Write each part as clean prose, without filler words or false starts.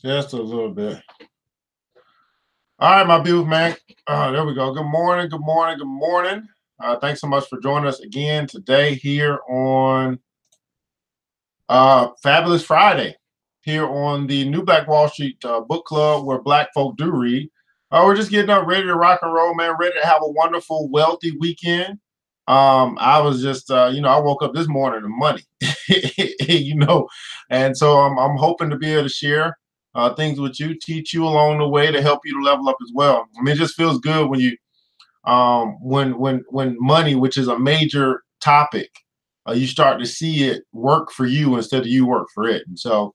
Just a little bit. All right, my beautiful man. There we go. Good morning. Good morning. Good morning. Thanks so much for joining us again today here on Fabulous Friday, here on the New Black Wall Street Book Club, where Black folk do read. We're just getting up, ready to rock and roll, man. Ready to have a wonderful, wealthy weekend. I was just, I woke up this morning to money, you know, and so I'm hoping to be able to share things with you, teach you along the way to help you to level up as well. I mean, it just feels good when you, when money, which is a major topic, you start to see it work for you instead of you work for it. And so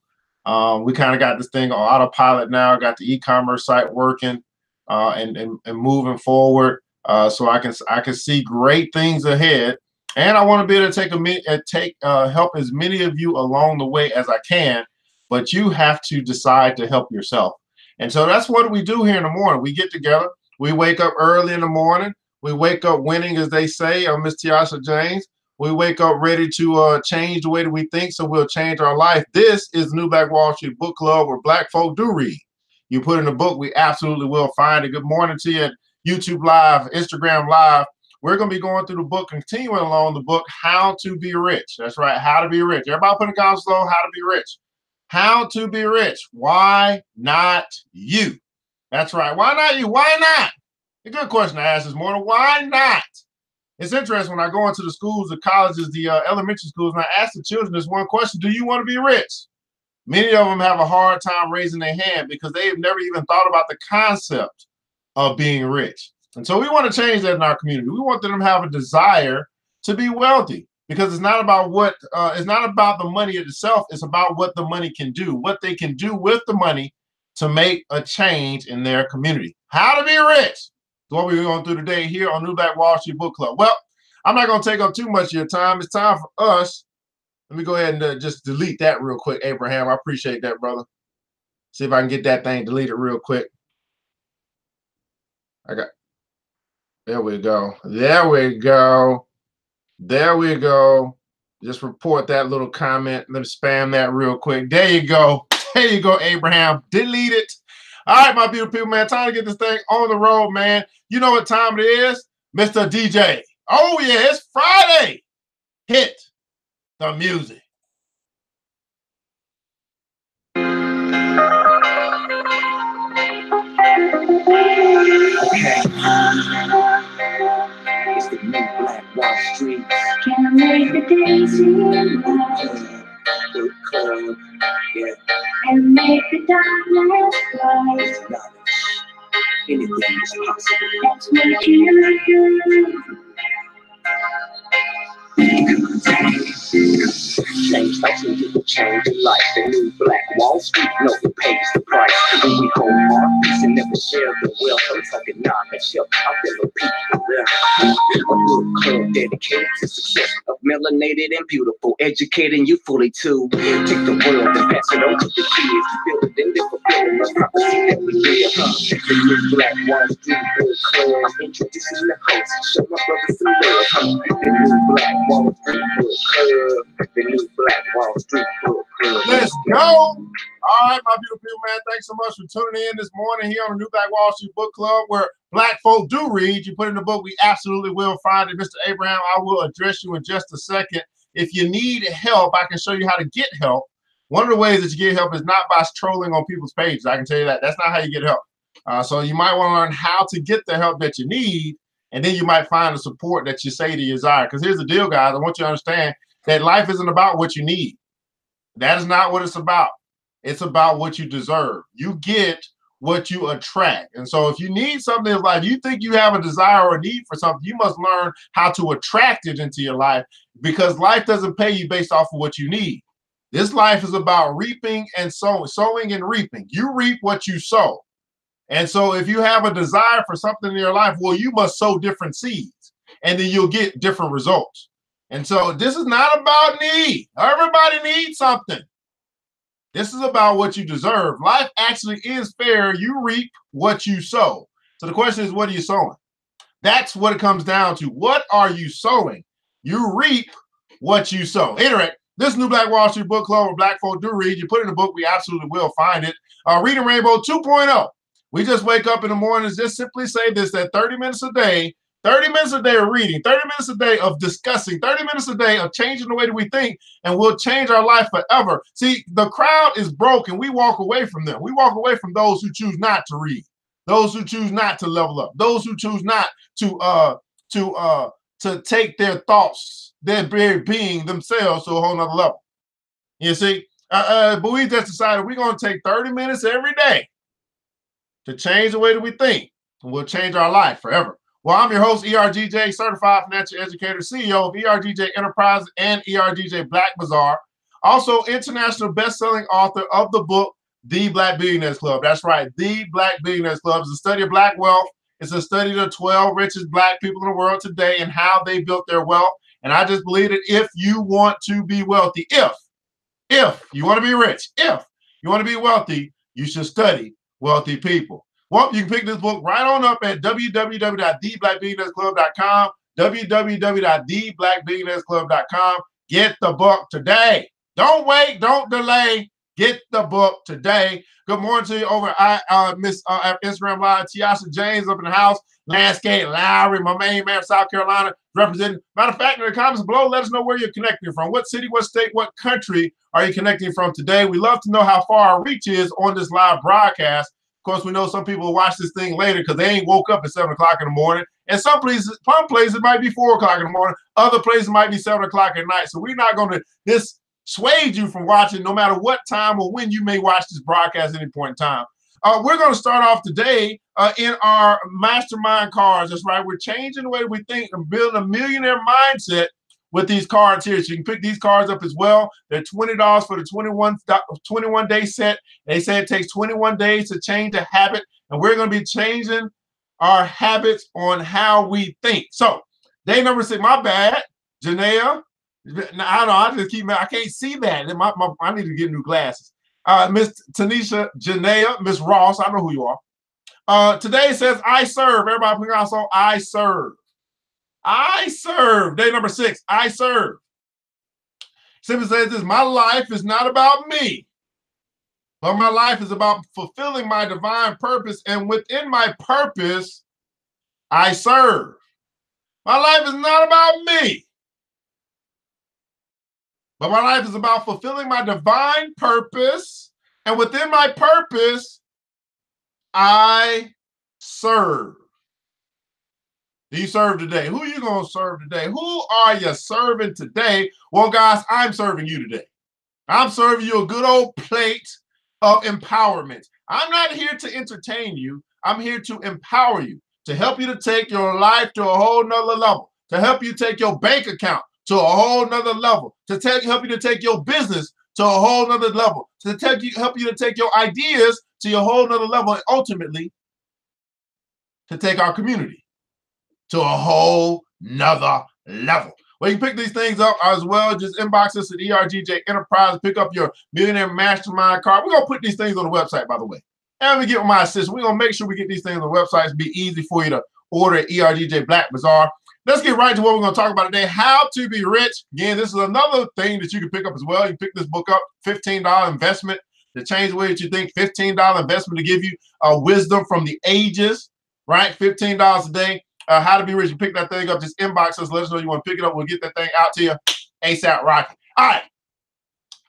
we kind of got this thing on autopilot now. Got the e-commerce site working and moving forward. So I can see great things ahead, and I want to be able to help as many of you along the way as I can. But you have to decide to help yourself, and so that's what we do here in the morning. We get together. We wake up early in the morning. We wake up winning, as they say. Miss Tiasha James. We wake up ready to change the way that we think, so we'll change our life. This is New Black Wall Street Book Club, where Black folk do read. You put in a book, we absolutely will find it. Good morning to you at YouTube Live, Instagram Live. We're going to be going through the book, continuing along the book, How to Be Rich. That's right, How to Be Rich. Everybody put in the comments below, How to Be Rich. How to Be Rich. Why not you? That's right. Why not you? Why not? A good question to ask this morning. Why not? It's interesting when I go into the schools, the colleges, the elementary schools, and I ask the children this one question: do you want to be rich? Many of them have a hard time raising their hand because they've never even thought about the concept of being rich. And so we want to change that in our community. We want them to have a desire to be wealthy, because it's not about it's not about the money itself. It's about what the money can do, what they can do with the money to make a change in their community. How to be rich. So what we're going through today here on New Black Wall Street Book Club. Well, I'm not going to take up too much of your time. It's time for us. Let me go ahead and just delete that real quick, Abraham. I appreciate that, brother. See if I can get that thing deleted real quick. There we go. There we go. There we go. Just report that little comment. Let me spam that real quick. There you go. There you go, Abraham. Delete it. All right, my beautiful people, man. Time to get this thing on the road, man. You know what time it is, Mr. DJ. Oh, yeah, it's Friday. Hit the music. Okay. It's the New Black Wall Street. Can I make the day seem Book Club, yeah. And make the darkness bright. Anything is possible. That's what you do. Change lives and people change your life. The New Black Wall Street, no one pays the price. When we hold our peace and never share the wealth, I'm talking knowledge, help our fellow people there. A book club dedicated to success of melanated and beautiful, educating you fully to take the world and pass it on to the kids, build it and live fulfilling the prophecy that we live. The New Black Wall Street Book Club, I'm introducing the host, show my brothers some love. The New Black Wall Street Book Club, the New Black Wall Street Book Club. Let's go. All right, my beautiful people, man. Thanks so much for tuning in this morning here on the New Black Wall Street Book Club, where Black folk do read. You put in the book, we absolutely will find it. Mr. Abraham, I will address you in just a second. If you need help, I can show you how to get help. One of the ways that you get help is not by trolling on people's pages. I can tell you that. That's not how you get help. So you might want to learn how to get the help that you need, and then you might find the support that you say you desire. Because here's the deal, guys. I want you to understand that life isn't about what you need. That is not what it's about. It's about what you deserve. You get what you attract. And so if you need something in life, you think you have a desire or a need for something, you must learn how to attract it into your life, because life doesn't pay you based off of what you need. This life is about reaping and sowing and reaping. You reap what you sow. And so if you have a desire for something in your life, well, you must sow different seeds, and then you'll get different results. And so this is not about need. Everybody needs something. This is about what you deserve. Life actually is fair. You reap what you sow. So the question is, what are you sowing? That's what it comes down to. What are you sowing? You reap what you sow. This New Black Wall Street Book Club where Black folk do read. You put in the book, we absolutely will find it. Reading Rainbow 2.0. We just wake up in the mornings, just simply say this, that 30 minutes a day, 30 minutes a day of reading, 30 minutes a day of discussing, 30 minutes a day of changing the way that we think, and we'll change our life forever. See, the crowd is broken. We walk away from them. We walk away from those who choose not to read, those who choose not to level up, those who choose not to take their thoughts, their very being themselves to a whole nother level. You see, but we just decided we're going to take 30 minutes every day to change the way that we think, and we'll change our life forever. Well, I'm your host, ERGJ, Certified Financial Educator, CEO of ERGJ Enterprises and ERGJ Black Bazaar. Also, international best-selling author of the book, The Black Billionaires Club. That's right, The Black Billionaires Club is a study of Black wealth. It's a study of the 12 richest Black people in the world today and how they built their wealth. And I just believe that if you want to be wealthy, if you want to be rich, if you want to be wealthy, you should study wealthy people. Well, you can pick this book right on up at www.theblackbillionairesclub.com, www.theblackbillionairesclub.com. Get the book today. Don't wait. Don't delay. Get the book today. Good morning to you over Miss Instagram Live. Tiasha James up in the house. Landscape Lowry, my main man, South Carolina, representing. Matter of fact, in the comments below, let us know where you're connecting from. What city, what state, what country are you connecting from today? We love to know how far our reach is on this live broadcast. Of course, we know some people will watch this thing later because they ain't woke up at 7 o'clock in the morning. And some places it might be 4 o'clock in the morning. Other places might be 7 o'clock at night. So we're not going to dissuade you from watching no matter what time or when you may watch this broadcast at any point in time. We're going to start off today in our mastermind cards. That's right. We're changing the way we think and building a millionaire mindset with these cards here. So you can pick these cards up as well. They're $20 for the 21-day set. They say it takes 21 days to change a habit. And we're going to be changing our habits on how we think. So day number 6, my bad, Janea. I don't know. I can't see that. I need to get new glasses. Miss Tanisha, Janea, Miss Ross, I know who you are. Today it says, I serve. Everybody put on, so I serve. I serve. Day number 6, I serve. Simply says this, my life is not about me, but my life is about fulfilling my divine purpose, and within my purpose, I serve. My life is not about me, but my life is about fulfilling my divine purpose, and within my purpose, I serve. Do you serve today? Who are you going to serve today? Who are you serving today? Well, guys, I'm serving you today. I'm serving you a good old plate of empowerment. I'm not here to entertain you. I'm here to empower you, to help you to take your life to a whole nother level, to help you take your bank account to a whole nother level, to help you to take your business to a whole nother level, to help you to take your ideas to a whole nother level, and ultimately to take our community to a whole nother level. Well, you can pick these things up as well. Just inbox us at ERGJ Enterprise. Pick up your Millionaire Mastermind card. We're going to put these things on the website, by the way. And we get with my assistant. We're going to make sure we get these things on the website. It'll be easy for you to order at ERGJ Black Bazaar. Let's get right to what we're going to talk about today, how to be rich. Again, this is another thing that you can pick up as well. You can pick this book up, $15 investment to change the way that you think, $15 investment to give you wisdom from the ages, right? $15 a day. How to be rich. You pick that thing up, just inbox us, let us know you want to pick it up. We'll get that thing out to you ASAP rocket. All right.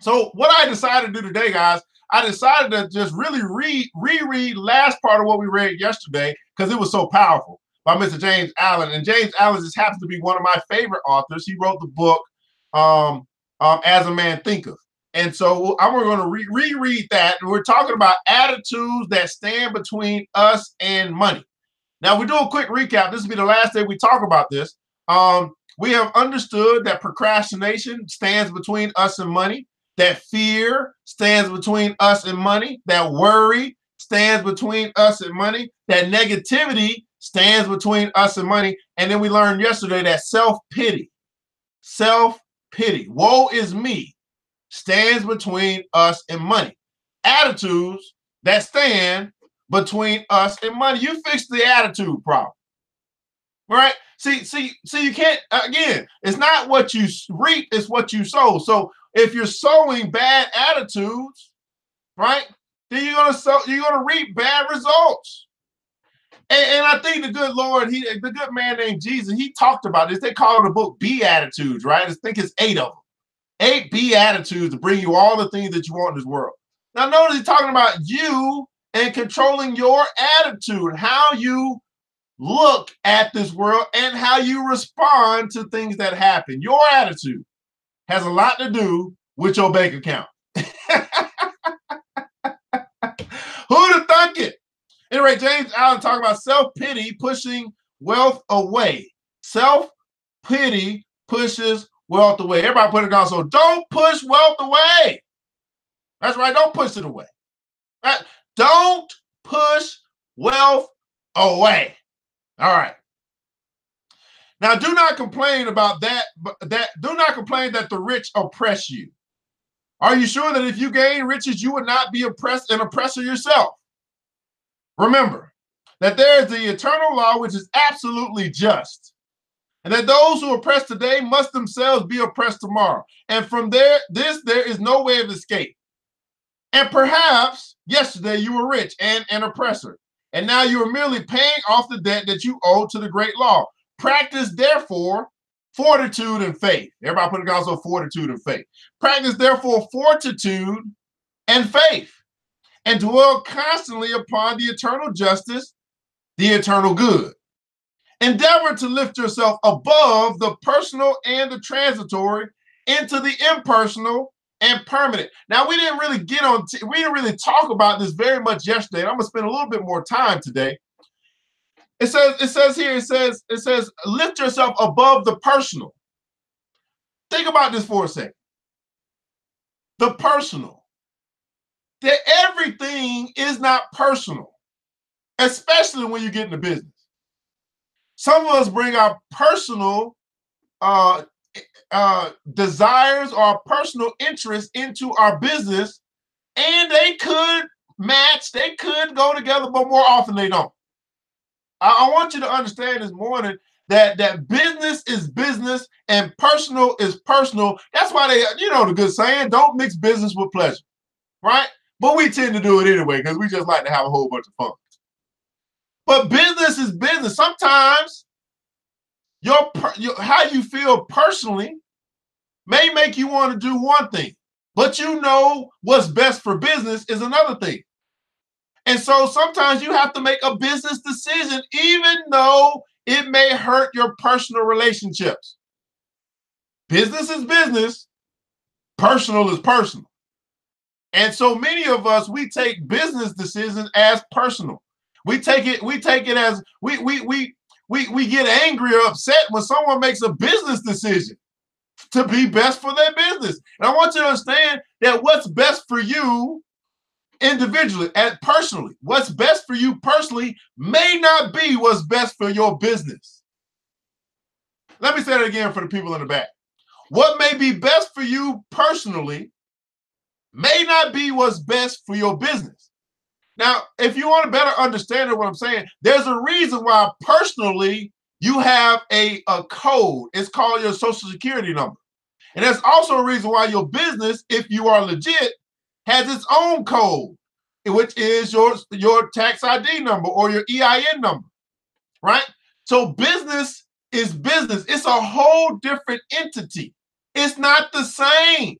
So what I decided to do today, guys, I decided to just really reread last part of what we read yesterday because it was so powerful by Mr. James Allen. And James Allen just happens to be one of my favorite authors. He wrote the book As a Man Thinketh. And so we're going to reread that. And we're talking about attitudes that stand between us and money. Now, we do a quick recap. This will be the last day we talk about this. We have understood that procrastination stands between us and money, that fear stands between us and money, that worry stands between us and money, that negativity stands between us and money. And then we learned yesterday that self-pity, woe is me, stands between us and money. Attitudes that stand between us and money. You fix the attitude problem, right? See, you can't, again, it's not what you reap, it's what you sow. So if you're sowing bad attitudes, right, then you're gonna reap bad results. And I think the good Lord, the good man named Jesus, he talked about this. They call the book Beatitudes, right? I think it's 8 of them. 8 Beatitudes to bring you all the things that you want in this world. Now notice he's talking about you and controlling your attitude, how you look at this world and how you respond to things that happen. Your attitude has a lot to do with your bank account. Who'd have thunk it? Anyway, James Allen talking about self-pity pushing wealth away. Self-pity pushes wealth away. Everybody put it down. So don't push wealth away. That's right. Don't push it away. Right? Don't push wealth away. All right. Now, do not complain about that. Do not complain that the rich oppress you. Are you sure that if you gain riches, you would not be oppressed and oppressor yourself? Remember that there is the eternal law, which is absolutely just, and that those who oppress today must themselves be oppressed tomorrow. And from there is no way of escape. And perhaps yesterday you were rich and an oppressor, and now you are merely paying off the debt that you owe to the great law. Practice, therefore, fortitude and faith. Everybody put it down, so fortitude and faith. Practice, therefore, fortitude and faith, and dwell constantly upon the eternal justice, the eternal good. Endeavor to lift yourself above the personal and the transitory into the impersonal and permanent. Now, we didn't really we didn't really talk about this very much yesterday, and I'm gonna spend a little bit more time today. It says, lift yourself above the personal. Think about this for a second. The personal. That everything is not personal, especially when you get into business. Some of us bring our personal desires or personal interests into our business, and they could match, they could go together, but more often they don't. I want you to understand this morning that business is business and personal is personal. That's why the good saying, don't mix business with pleasure, right? But we tend to do it anyway because we just like to have a whole bunch of fun. But business is business. Sometimes how you feel personally may make you want to do one thing, but what's best for business is another thing. And so sometimes you have to make a business decision, even though it may hurt your personal relationships. Business is business, personal is personal. And so many of us, we take business decisions as personal. We take it as we get angry or upset when someone makes a business decision to be best for their business. And I want you to understand that what's best for you individually and personally, what's best for you personally may not be what's best for your business. Let me say that again for the people in the back. What may be best for you personally may not be what's best for your business. Now, if you want a better understanding of what I'm saying, there's a reason why personally you have a code. It's called your social security number. And there's also a reason why your business, if you are legit, has its own code, which is your tax ID number or your EIN number, right? So business is business. It's a whole different entity. It's not the same.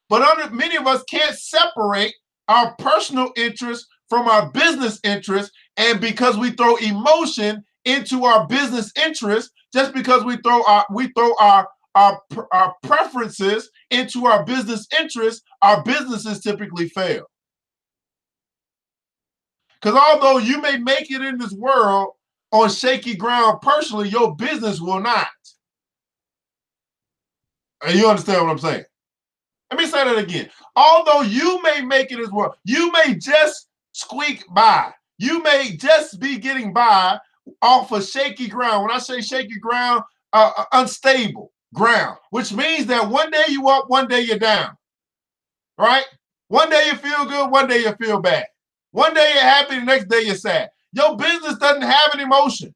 But many of us can't separate our personal interests from our business interests, and because we throw emotion into our business interests, just because we throw our preferences into our business interests, our businesses typically fail. Because although you may make it in this world on shaky ground personally, your business will not. And you understand what I'm saying? Let me say that again. Although you may make it as well, you may just squeak by. You may just be getting by off of shaky ground. When I say shaky ground, unstable ground, which means that one day you up, one day you're down, right? One day you feel good, one day you feel bad. One day you're happy, the next day you're sad. Your business doesn't have an emotion.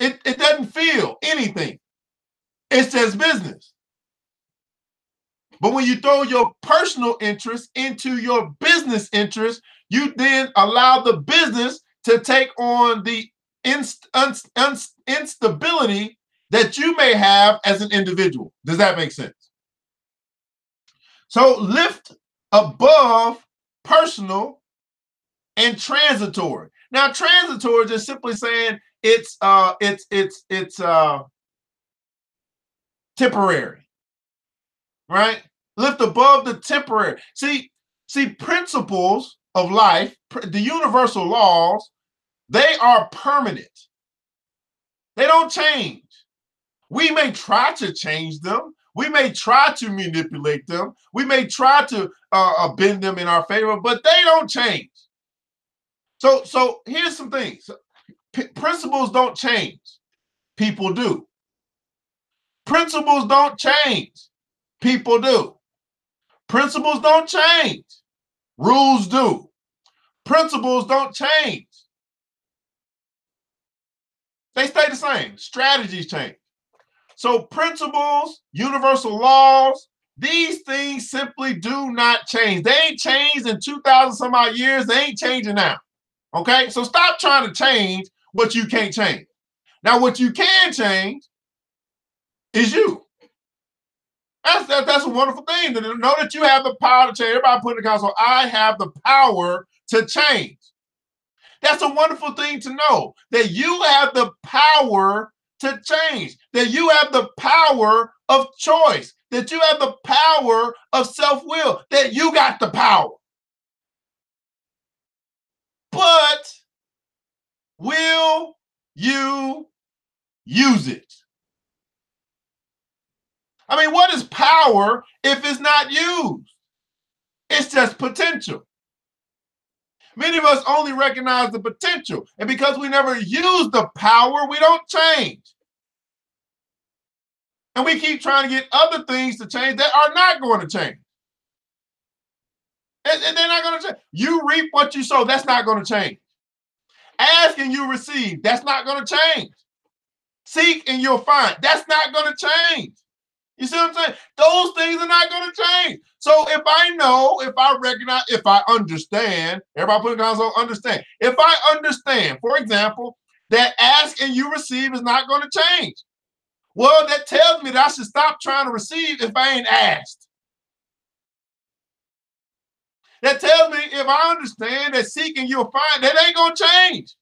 It doesn't feel anything. It's just business. But when you throw your personal interest into your business interest, you then allow the business to take on the instability that you may have as an individual. Does that make sense? So lift above personal and transitory. Now, transitory is just simply saying it's temporary, right? Lift above the temporary. See, principles of life, the universal laws, they are permanent. They don't change. We may try to change them. We may try to manipulate them. We may try to bend them in our favor, but they don't change. So here's some things. Principles don't change. People do. Principles don't change. People do. Principles don't change. Rules do. Principles don't change. They stay the same. Strategies change. So principles, universal laws, these things simply do not change. They ain't changed in 2,000 some odd years. They ain't changing now. Okay? So stop trying to change what you can't change. Now, what you can change is you. That's a wonderful thing. To know that you have the power to change. Everybody put in the console, I have the power to change. That's a wonderful thing to know, that you have the power to change, that you have the power of choice, that you have the power of self-will, that you got the power. But will you use it? I mean, what is power if it's not used? It's just potential. Many of us only recognize the potential, and because we never use the power, we don't change. And we keep trying to get other things to change that are not going to change. And they're not going to change. You reap what you sow, that's not going to change. Ask and you receive, that's not going to change. Seek and you'll find, that's not going to change. You see what I'm saying? Those things are not going to change. So if I know, if I recognize, if I understand, everybody put it down, so understand. If I understand, for example, that ask and you receive is not going to change. Well, that tells me that I should stop trying to receive if I ain't asked. That tells me if I understand that seeking you'll find, that ain't going to change.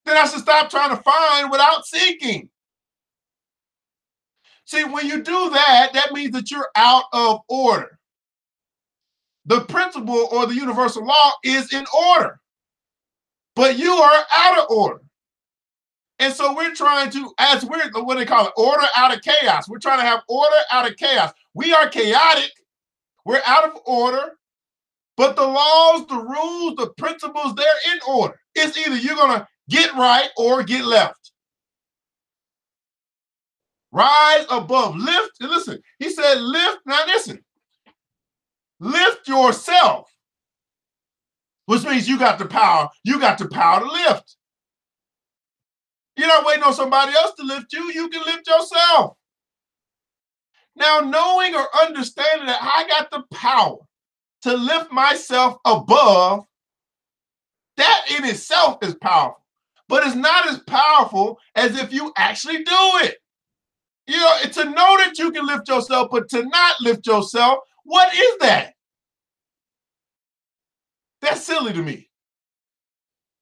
Then I should stop trying to find without seeking. See, when you do that, that means that you're out of order. The principle or the universal law is in order, but you are out of order. And so we're trying to, as we're, what they call it, order out of chaos. We're trying to have order out of chaos. We are chaotic. We're out of order. But the laws, the rules, the principles, they're in order. It's either you're going to get right or get left. Rise above, lift. Listen, he said lift. Now listen, lift yourself, which means you got the power. You got the power to lift. You're not waiting on somebody else to lift you. You can lift yourself. Now, knowing or understanding that I got the power to lift myself above, that in itself is powerful. But it's not as powerful as if you actually do it. You know, to know that you can lift yourself, but to not lift yourself, what is that? That's silly to me.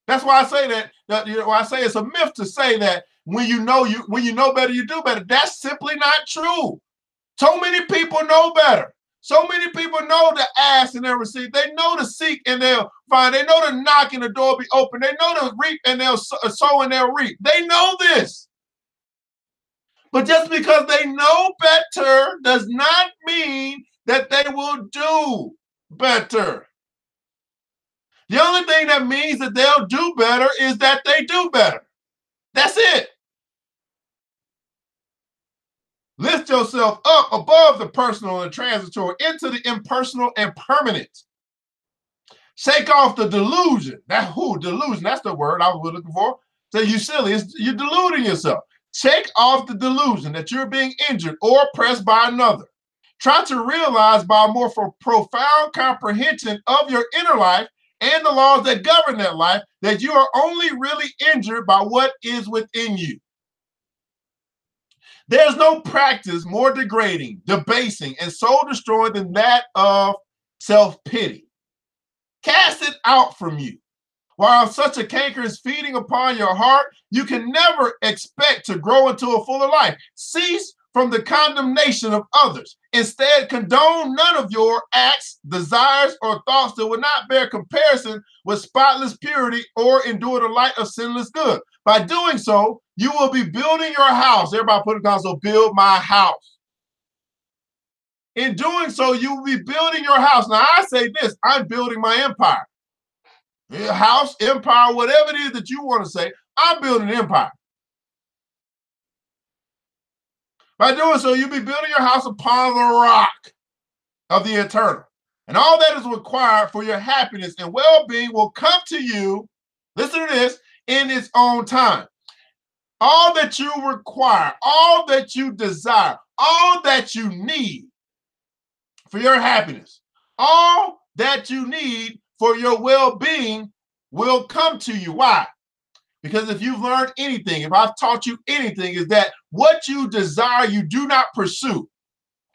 That's why I say that. You know, I say it's a myth to say that when you know better, you do better. That's simply not true. So many people know better. So many people know to ask and they'll receive. They know to seek and they'll find. They know to knock and the door be open. They know to reap and they'll sow and they'll reap. They know this. But just because they know better does not mean that they will do better. The only thing that means that they'll do better is that they do better. That's it. Lift yourself up above the personal and transitory into the impersonal and permanent. Shake off the delusion. Delusion, that's the word I was looking for. So you silly, you're deluding yourself. Shake off the delusion that you're being injured or oppressed by another. Try to realize by a more profound comprehension of your inner life and the laws that govern that life that you are only really injured by what is within you. There's no practice more degrading, debasing, and soul destroying than that of self-pity. Cast it out from you. While such a canker is feeding upon your heart, you can never expect to grow into a fuller life. Cease from the condemnation of others. Instead, condone none of your acts, desires, or thoughts that would not bear comparison with spotless purity or endure the light of sinless good. By doing so, you will be building your house. Everybody put it down, so build my house. In doing so, you will be building your house. Now, I say this, I'm building my empire. House, empire, whatever it is that you want to say, I'm building an empire. By doing so, you'll be building your house upon the rock of the eternal. And all that is required for your happiness and well-being will come to you, listen to this, in its own time. All that you require, all that you desire, all that you need for your happiness, all that you need for your well-being will come to you. Why? Because if you've learned anything, if I've taught you anything, is that what you desire, you do not pursue.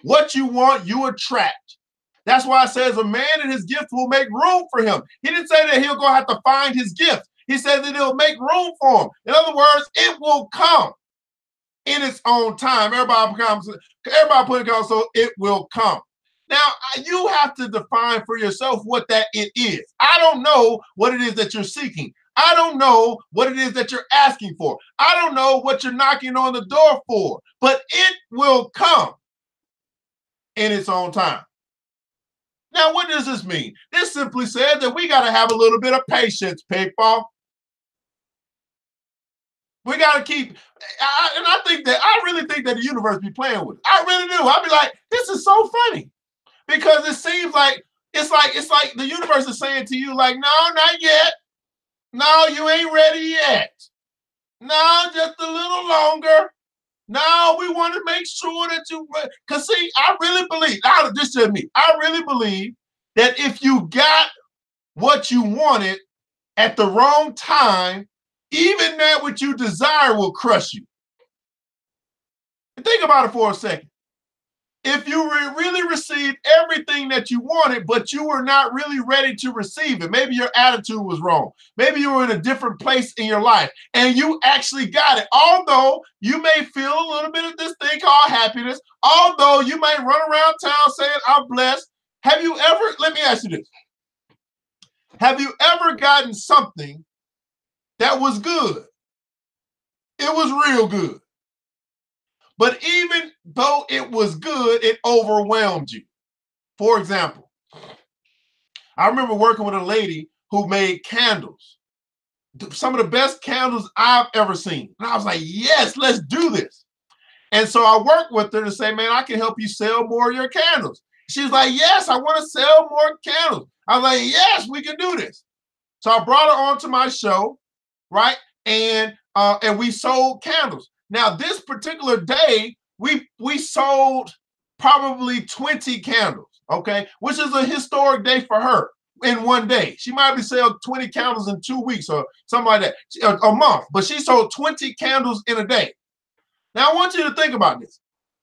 What you want, you attract. That's why it says a man and his gift will make room for him. He didn't say that he'll go have to find his gift. He said that it'll make room for him. In other words, it will come in its own time. Everybody put it down, so it will come. Now, you have to define for yourself what that it is. I don't know what it is that you're seeking. I don't know what it is that you're asking for. I don't know what you're knocking on the door for, but it will come in its own time. Now, what does this mean? This simply says that we got to have a little bit of patience, people. We got to keep, and I really think that the universe be playing with it. I really do. I'll be like, this is so funny. Because it seems like it's like the universe is saying to you, like, no, not yet. No, you ain't ready yet. No, just a little longer. No, we want to make sure that you, because see, I really believe, just to me, I really believe that if you got what you wanted at the wrong time, even that what you desire will crush you. And think about it for a second. If you really received everything that you wanted, but you were not really ready to receive it, maybe your attitude was wrong, maybe you were in a different place in your life, and you actually got it, although you may feel a little bit of this thing called happiness, although you might run around town saying, I'm blessed. Have you ever, let me ask you this, have you ever gotten something that was good? It was real good. But even though it was good, it overwhelmed you. For example, I remember working with a lady who made candles. Some of the best candles I've ever seen. And I was like, yes, let's do this. And so I worked with her to say, man, I can help you sell more of your candles. She was like, yes, I want to sell more candles. I was like, yes, we can do this. So I brought her onto my show, right? And we sold candles. Now, this particular day, we sold probably 20 candles, okay? Which is a historic day for her in one day. She might be selling 20 candles in 2 weeks or something like that, a month. But she sold 20 candles in a day. Now, I want you to think about this.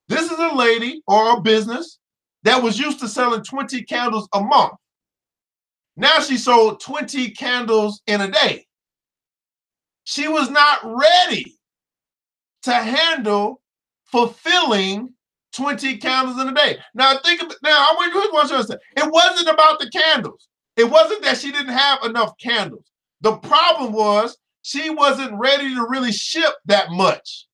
This is a lady or a business that was used to selling 20 candles a month. Now she sold 20 candles in a day. She was not ready to handle fulfilling 20 candles in a day. Now I want you to understand. It wasn't about the candles. It wasn't that she didn't have enough candles. The problem was she wasn't ready to really ship that much.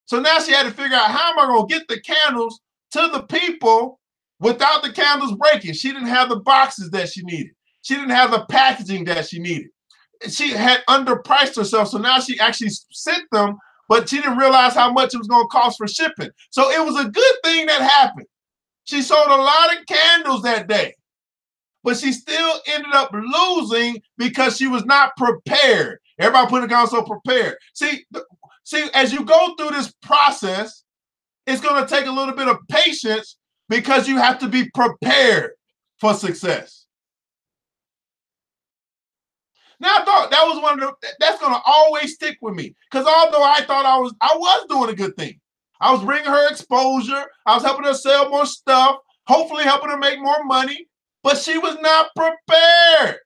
So now she had to figure out, how am I going to get the candles to the people without the candles breaking? She didn't have the boxes that she needed. She didn't have the packaging that she needed. She had underpriced herself, so now she actually sent them, but she didn't realize how much it was going to cost for shipping. So it was a good thing that happened. She sold a lot of candles that day, but she still ended up losing because she was not prepared. Everybody put in the comments, so prepared. See, as you go through this process, it's going to take a little bit of patience because you have to be prepared for success. Now I thought that was one of the, that's going to always stick with me, because although I thought I was doing a good thing. I was bringing her exposure. I was helping her sell more stuff, hopefully helping her make more money, but she was not prepared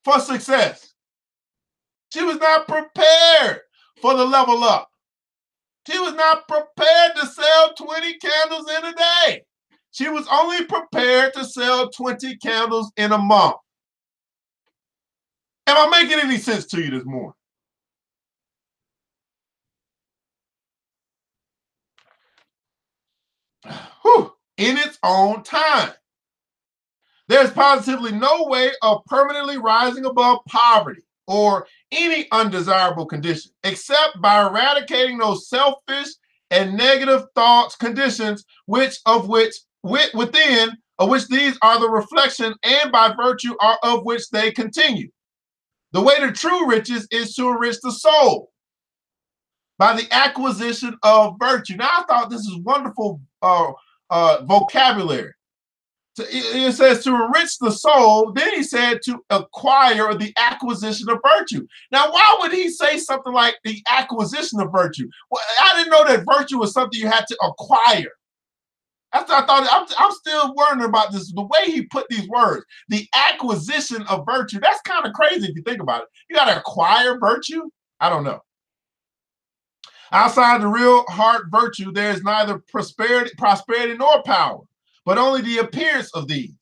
for success. She was not prepared for the level up. She was not prepared to sell 20 candles in a day. She was only prepared to sell 20 candles in a month. Am I making any sense to you this morning? Whew. In its own time. There's positively no way of permanently rising above poverty or any undesirable condition, except by eradicating those selfish and negative thoughts, conditions, which these are the reflection, and by virtue of which they continue. The way to true riches is to enrich the soul by the acquisition of virtue. Now, I thought this is wonderful vocabulary. It says to enrich the soul. Then he said to acquire the acquisition of virtue. Now, why would he say something like the acquisition of virtue? Well, I didn't know that virtue was something you had to acquire. That's what I thought. I'm still wondering about this, the way he put these words. The acquisition of virtue. That's kind of crazy if you think about it. You got to acquire virtue? I don't know. Outside the real heart virtue, there is neither prosperity nor power, but only the appearance of these.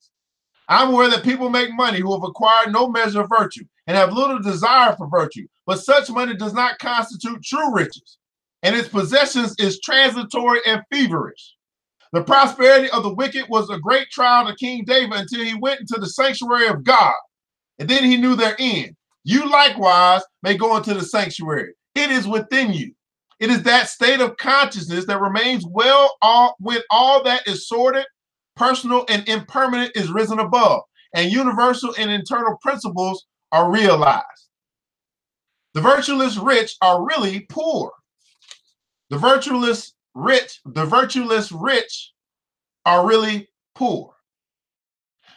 I'm aware that people make money who have acquired no measure of virtue and have little desire for virtue, but such money does not constitute true riches, and its possessions is transitory and feverish. The prosperity of the wicked was a great trial to King David until he went into the sanctuary of God, and then he knew their end. You likewise may go into the sanctuary. It is within you. It is that state of consciousness that remains when all that is sordid, personal, and impermanent is risen above, and universal and internal principles are realized. The virtueless rich are really poor. The virtueless rich are really poor.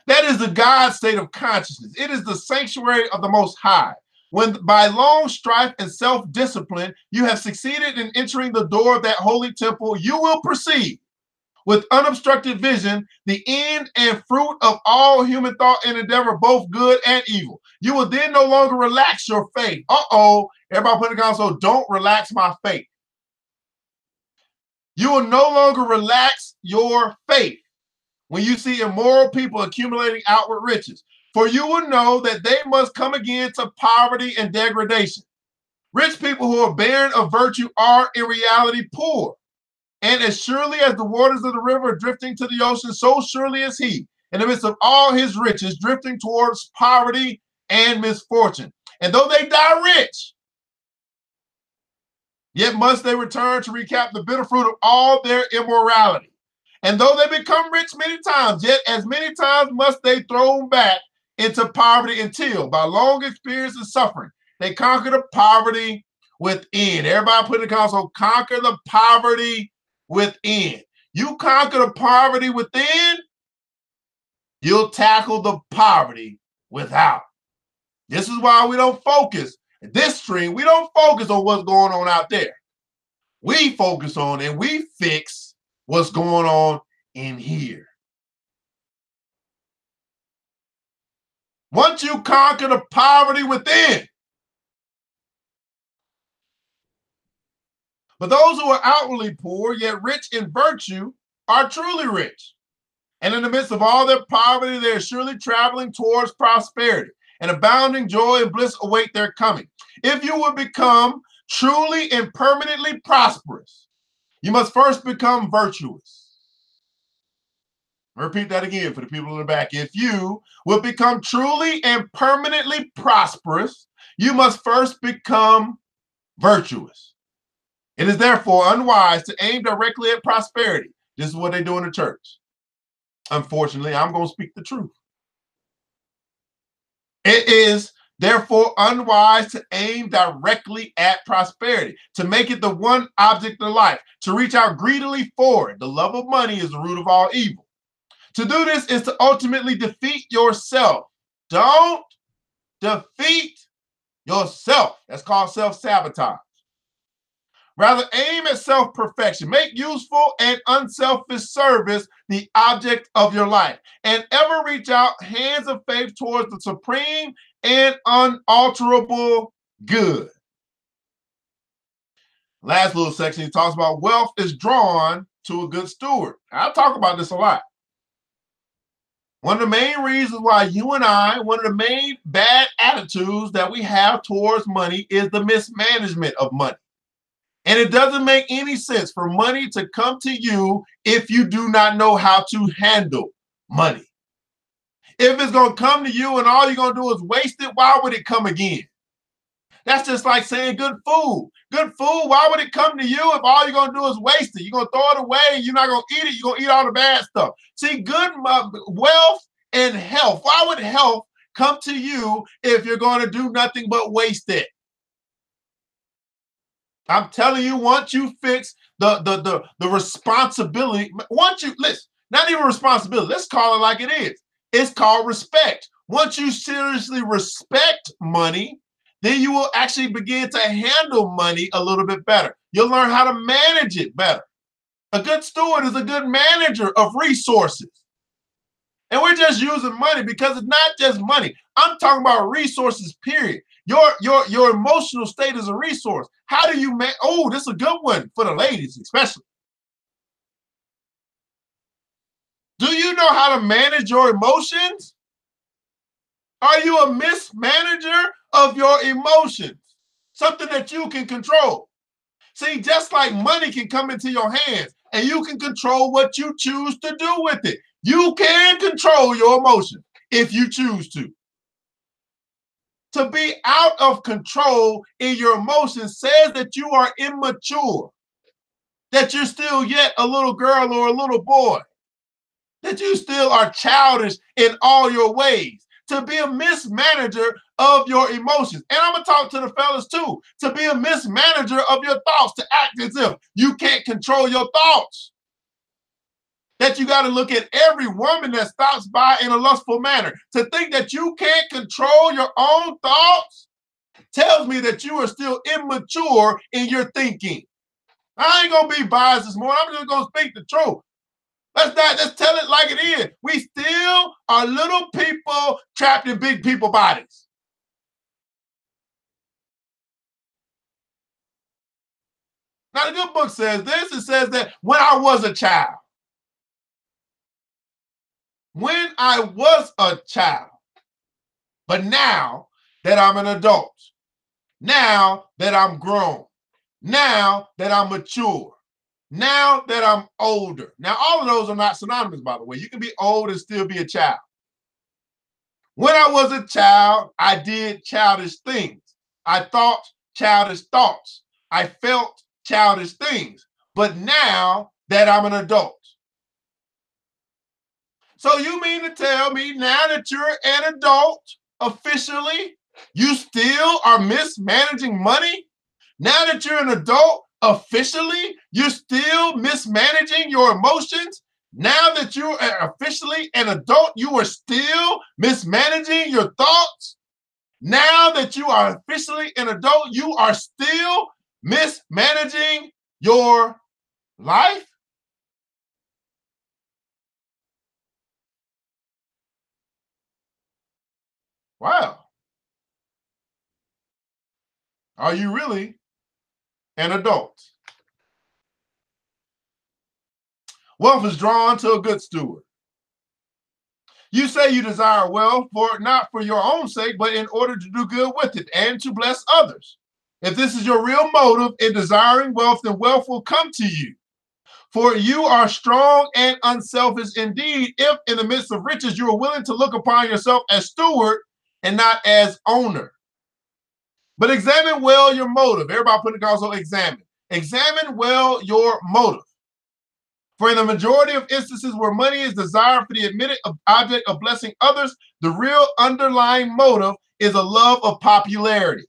That is the God state of consciousness. It is the sanctuary of the Most High. When by long strife and self-discipline you have succeeded in entering the door of that holy temple, you will perceive with unobstructed vision the end and fruit of all human thought and endeavor, both good and evil. You will then no longer relax your faith. Everybody put in the console, don't relax my faith. You will no longer relax your faith when you see immoral people accumulating outward riches. For you will know that they must come again to poverty and degradation. Rich people who are barren of virtue are in reality poor. And as surely as the waters of the river are drifting to the ocean, so surely is he, in the midst of all his riches, drifting towards poverty and misfortune. And though they die rich, yet must they return to recap the bitter fruit of all their immorality. And though they become rich many times, yet as many times must they throw back into poverty until, by long experience and suffering, they conquer the poverty within. Everybody put in the console, conquer the poverty within. You conquer the poverty within, you'll tackle the poverty without. This is why we don't focus, in this stream, we don't focus on what's going on out there. We focus on and we fix what's going on in here. Once you conquer the poverty within, but those who are outwardly poor, yet rich in virtue, are truly rich. And in the midst of all their poverty, they are surely traveling towards prosperity, and abounding joy and bliss await their coming. If you would become truly and permanently prosperous, you must first become virtuous. I'll repeat that again for the people in the back. If you will become truly and permanently prosperous, you must first become virtuous. It is therefore unwise to aim directly at prosperity. This is what they do in the church. Unfortunately, I'm going to speak the truth. It is Therefore, unwise to aim directly at prosperity, to make it the one object of life, to reach out greedily for it. The love of money is the root of all evil. To do this is to ultimately defeat yourself. Don't defeat yourself. That's called self-sabotage. Rather, aim at self-perfection. Make useful and unselfish service the object of your life. And ever reach out hands of faith towards the supreme and unalterable good. Last little section, he talks about wealth is drawn to a good steward. I'll talk about this a lot. One of the main reasons why you and I, one of the main bad attitudes that we have towards money is the mismanagement of money. And it doesn't make any sense for money to come to you if you do not know how to handle money. If it's going to come to you and all you're going to do is waste it, why would it come again? That's just like saying good food. Good food, why would it come to you if all you're going to do is waste it? You're going to throw it away. You're not going to eat it. You're going to eat all the bad stuff. See, good wealth and health. Why would health come to you if you're going to do nothing but waste it? I'm telling you, once you fix the responsibility, once you, listen, not even responsibility, let's call it like it is. It's called respect. Once you seriously respect money, then you will actually begin to handle money a little bit better. You'll learn how to manage it better. A good steward is a good manager of resources. And we're just using money because it's not just money. I'm talking about resources, period. Your emotional state is a resource. How do you manage? Oh, this is a good one for the ladies, especially. Do you know how to manage your emotions? Are you a mismanager of your emotions? Something that you can control. See, just like money can come into your hands and you can control what you choose to do with it. You can control your emotions if you choose to. To be out of control in your emotions says that you are immature, that you're still yet a little girl or a little boy, that you still are childish in all your ways. To be a mismanager of your emotions. And I'm going to talk to the fellas too. To be a mismanager of your thoughts, to act as if you can't control your thoughts. That you got to look at every woman that stops by in a lustful manner. To think that you can't control your own thoughts tells me that you are still immature in your thinking. I ain't going to be biased this morning. I'm just going to speak the truth. Let's tell it like it is. We still are little people trapped in big people bodies. Now, the good book says this. It says that when I was a child, but now that I'm an adult, now that I'm grown, now that I'm mature, now that I'm older. Now, all of those are not synonymous, by the way. You can be old and still be a child. When I was a child, I did childish things. I thought childish thoughts. I felt childish things. But now that I'm an adult. So you mean to tell me now that you're an adult, officially, you still are mismanaging money? Now that you're an adult, officially, you're still mismanaging your emotions? Now that you are officially an adult, you are still mismanaging your thoughts? Now that you are officially an adult, you are still mismanaging your life? Wow. Are you really an adult? Wealth is drawn to a good steward. You say you desire wealth not for your own sake, but in order to do good with it and to bless others. If this is your real motive in desiring wealth, then wealth will come to you. For you are strong and unselfish indeed, if in the midst of riches you are willing to look upon yourself as steward and not as owner. But examine well your motive. Everybody put it also examine. Examine well your motive. For in the majority of instances where money is desired for the admitted object of blessing others, the real underlying motive is a love of popularity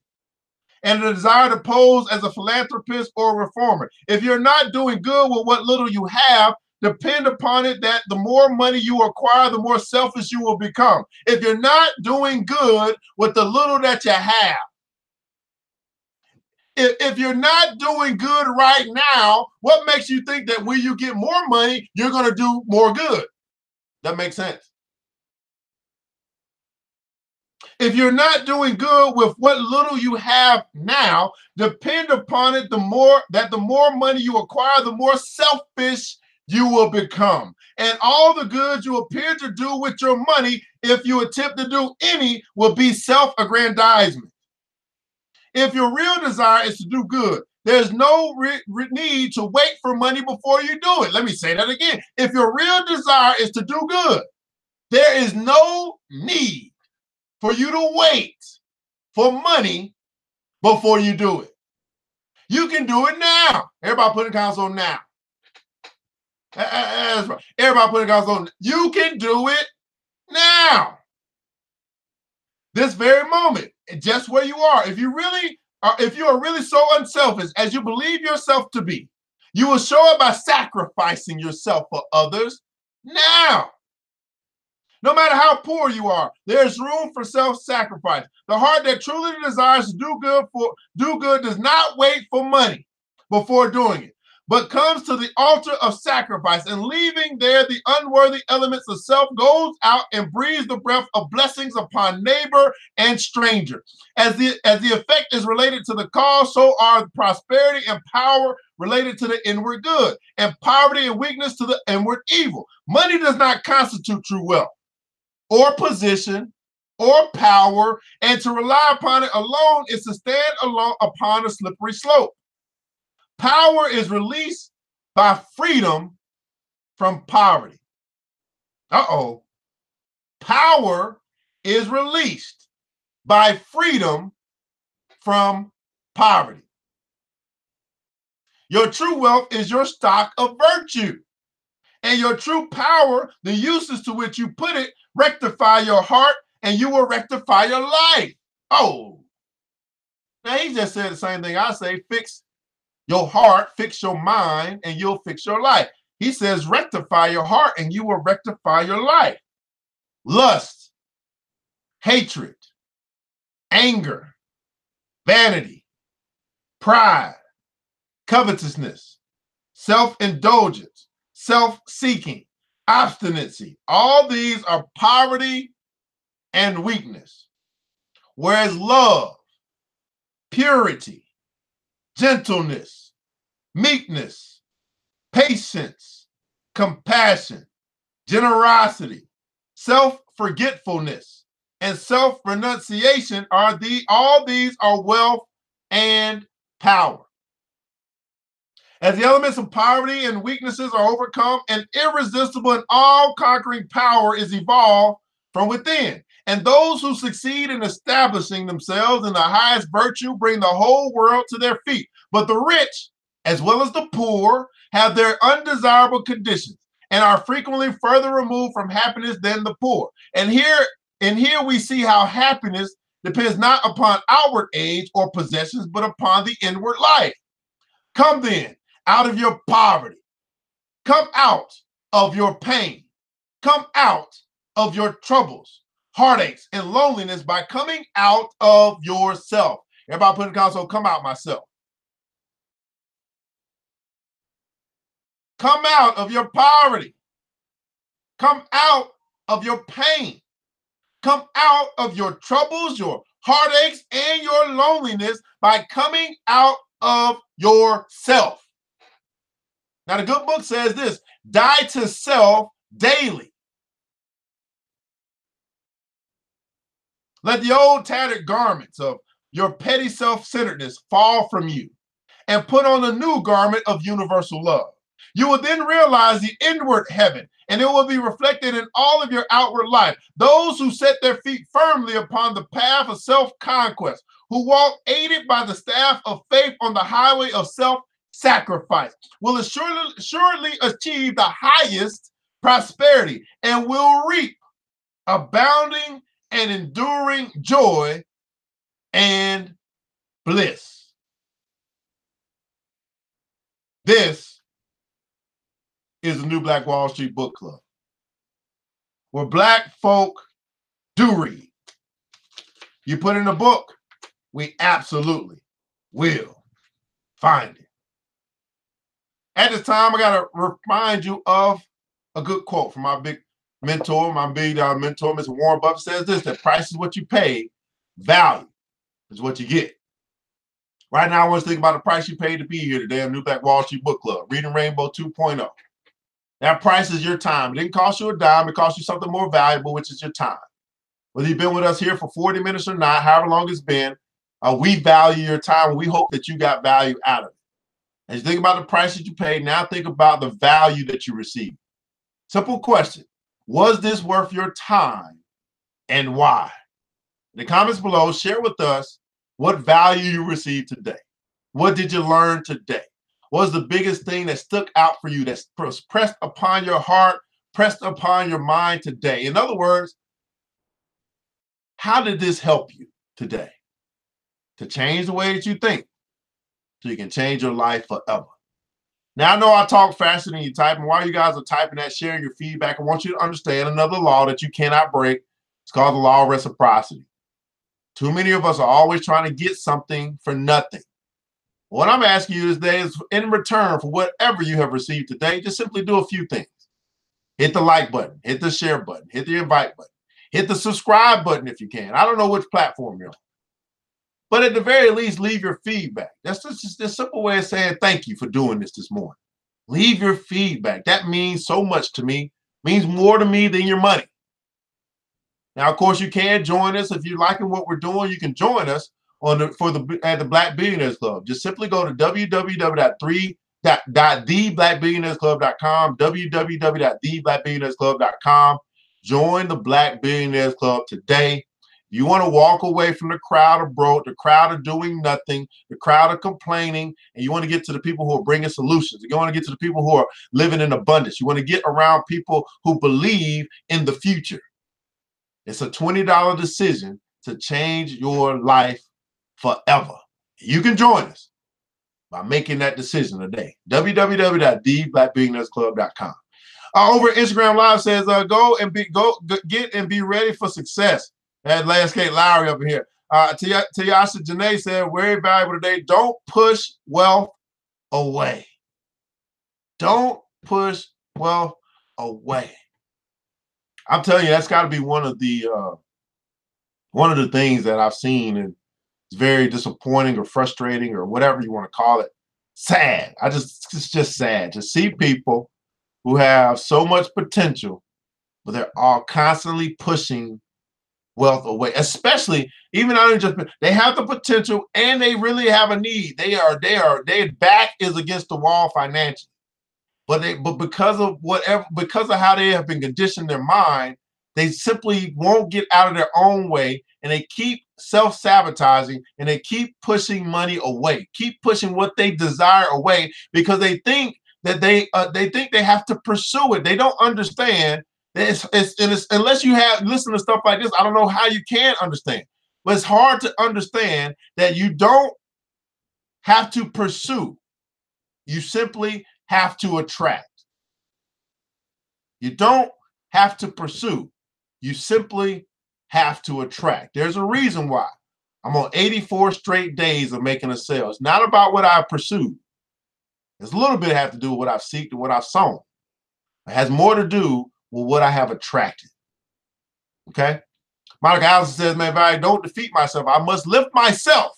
and a desire to pose as a philanthropist or reformer. If you're not doing good with what little you have, depend upon it that the more money you acquire, the more selfish you will become. If you're not doing good with the little that you have, if you're not doing good right now, what makes you think that when you get more money, you're going to do more good? That makes sense. If you're not doing good with what little you have now, depend upon it the more money you acquire, the more selfish you will become. And all the good you appear to do with your money, if you attempt to do any, will be self-aggrandizement. If your real desire is to do good, there's no need to wait for money before you do it. Let me say that again. If your real desire is to do good, there is no need for you to wait for money before you do it. You can do it now. Everybody put in console now. That's right. Everybody put in console. You can do it now. This very moment, just where you are. If you are really so unselfish as you believe yourself to be, you will show it by sacrificing yourself for others now. No matter how poor you are, there's room for self-sacrifice. The heart that truly desires to do good does not wait for money before doing it, but comes to the altar of sacrifice, and leaving there the unworthy elements of self, goes out and breathes the breath of blessings upon neighbor and stranger. As the effect is related to the cause, so are prosperity and power related to the inward good, and poverty and weakness to the inward evil. Money does not constitute true wealth, or position, or power, and to rely upon it alone is to stand alone upon a slippery slope. Power is released by freedom from poverty. Power is released by freedom from poverty. Your true wealth is your stock of virtue, and your true power, the uses to which you put it, rectify your heart, and you will rectify your life. Now he just said the same thing I say: fix your heart, fix your mind, and you'll fix your life. He says rectify your heart and you will rectify your life. Lust, hatred, anger, vanity, pride, covetousness, self-indulgence, self-seeking, obstinacy. All these are poverty and weakness. Whereas love, purity, gentleness, meekness, patience, compassion, generosity, self-forgetfulness, and self-renunciation all these are wealth and power. As the elements of poverty and weaknesses are overcome, an irresistible and all-conquering power is evolved from within. And those who succeed in establishing themselves in the highest virtue bring the whole world to their feet. But the rich, as well as the poor, have their undesirable conditions and are frequently further removed from happiness than the poor. And here we see how happiness depends not upon outward age or possessions, but upon the inward life. Come then out of your poverty. Come out of your pain. Come out of your troubles, heartaches, and loneliness by coming out of yourself. Everybody put in the console, come out myself. Come out of your poverty. Come out of your pain. Come out of your troubles, your heartaches, and your loneliness by coming out of yourself. Now, the good book says this: die to self daily. Let the old tattered garments of your petty self-centeredness fall from you and put on a new garment of universal love. You will then realize the inward heaven, and it will be reflected in all of your outward life. Those who set their feet firmly upon the path of self-conquest, who walk aided by the staff of faith on the highway of self sacrifice, will assuredly achieve the highest prosperity and will reap abounding and enduring joy and bliss. This is the New Black Wall Street Book Club, where Black folk do read. You put in a book, we absolutely will find it. At this time, I got to remind you of a good quote from my big mentor, Mr. Warren Buffett says this, that price is what you pay, value is what you get. Right now, I want to think about the price you paid to be here today on New Black Wall Street Book Club, Reading Rainbow 2.0. That price is your time. It didn't cost you a dime. It cost you something more valuable, which is your time. Whether you've been with us here for 40 minutes or not, however long it's been, we value your time, and we hope that you got value out of it. As you think about the price that you paid, now think about the value that you received. Simple question. Was this worth your time and why? In the comments below, share with us what value you received today. What did you learn today? What was the biggest thing that stuck out for you, that's pressed upon your heart, pressed upon your mind today? In other words, how did this help you today to change the way that you think so you can change your life forever? Now, I know I talk faster than you type, and while you guys are typing that, sharing your feedback, I want you to understand another law that you cannot break. It's called the law of reciprocity. Too many of us are always trying to get something for nothing. What I'm asking you today is, in return for whatever you have received today, just simply do a few things. Hit the like button, hit the share button, hit the invite button, hit the subscribe button if you can. I don't know which platform you're on. But at the very least, leave your feedback. That's just a simple way of saying thank you for doing this morning. Leave your feedback. That means so much to me, means more to me than your money. Now, of course, you can join us. If you're liking what we're doing, you can join us at the Black Billionaires Club. Just simply go to www.theblackbillionairesclub.com, www.theblackbillionairesclub.com. Join the Black Billionaires Club today. You want to walk away from the crowd of broke, the crowd of doing nothing, the crowd of complaining, and you want to get to the people who are bringing solutions. You want to get to the people who are living in abundance. You want to get around people who believe in the future. It's a $20 decision to change your life forever. You can join us by making that decision today. www.theblackbillionairesclub.com. Over Instagram Live says, get and be ready for success. That Landscape Lowry up in here. Tayasha Janae said, very valuable today. Don't push wealth away. Don't push wealth away. I'm telling you, that's got to be one of the things that I've seen, and it's very disappointing or frustrating or whatever you want to call it. Sad. It's just sad to see people who have so much potential, but they're all constantly pushing wealth away. Especially, even not just they have the potential and they really have a need. Their back is against the wall financially. But because of how they have been conditioned their mind, they simply won't get out of their own way, and they keep self-sabotaging, and they keep pushing money away, keep pushing what they desire away, because they think that they have to pursue it. They don't understand that it's unless you have listened to stuff like this. I don't know how you can understand, but it's hard to understand that you don't have to pursue. You simply have to attract. You don't have to pursue. You simply have to attract. There's a reason why I'm on 84 straight days of making a sale. It's not about what I pursued. There's a little bit have to do with what I've seeked and what I've sown. It has more to do with what I have attracted. Okay? Monica Allison says, man, if I don't defeat myself, I must lift myself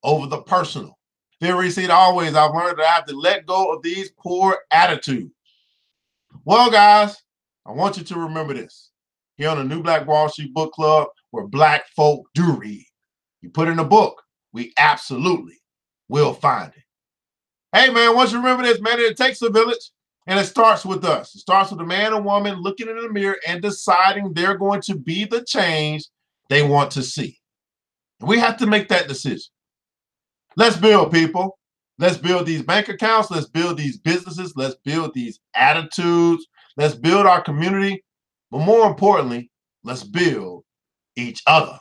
over the personal. Very seed always, I've learned that I have to let go of these poor attitudes. Well, guys, I want you to remember this. Here on the New Black Wall Street Book Club, where Black folk do read. You put in a book, we absolutely will find it. Hey, man, once you remember this, man, it takes a village, and it starts with us. It starts with a man or woman looking in the mirror and deciding they're going to be the change they want to see. We have to make that decision. Let's build, people. Let's build these bank accounts. Let's build these businesses. Let's build these attitudes. Let's build our community. But more importantly, let's build each other.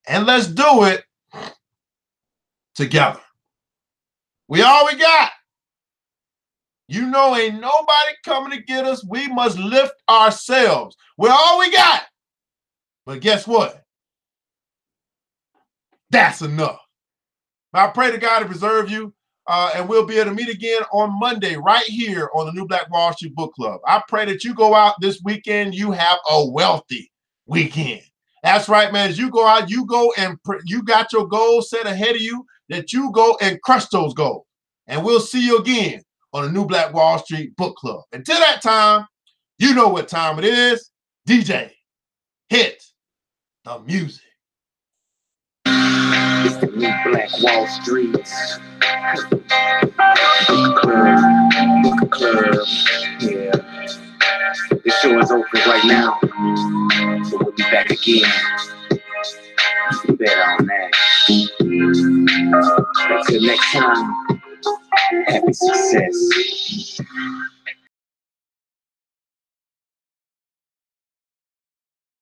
And let's do it together. We all we got. You know, ain't nobody coming to get us. We must lift ourselves. We're all we got. But guess what? That's enough. I pray to God to preserve you, and we'll be able to meet again on Monday right here on the New Black Wall Street Book Club. I pray that you go out this weekend, you have a wealthy weekend. That's right, man. As you go out, you go and you got your goals set ahead of you, that you go and crush those goals. And we'll see you again on the New Black Wall Street Book Club. Until that time, you know what time it is. DJ, hit the music. It's the New Black Wall Street Book Club. Yeah. The show is open right now, so we'll be back again. You bet on that. Until next time, happy success.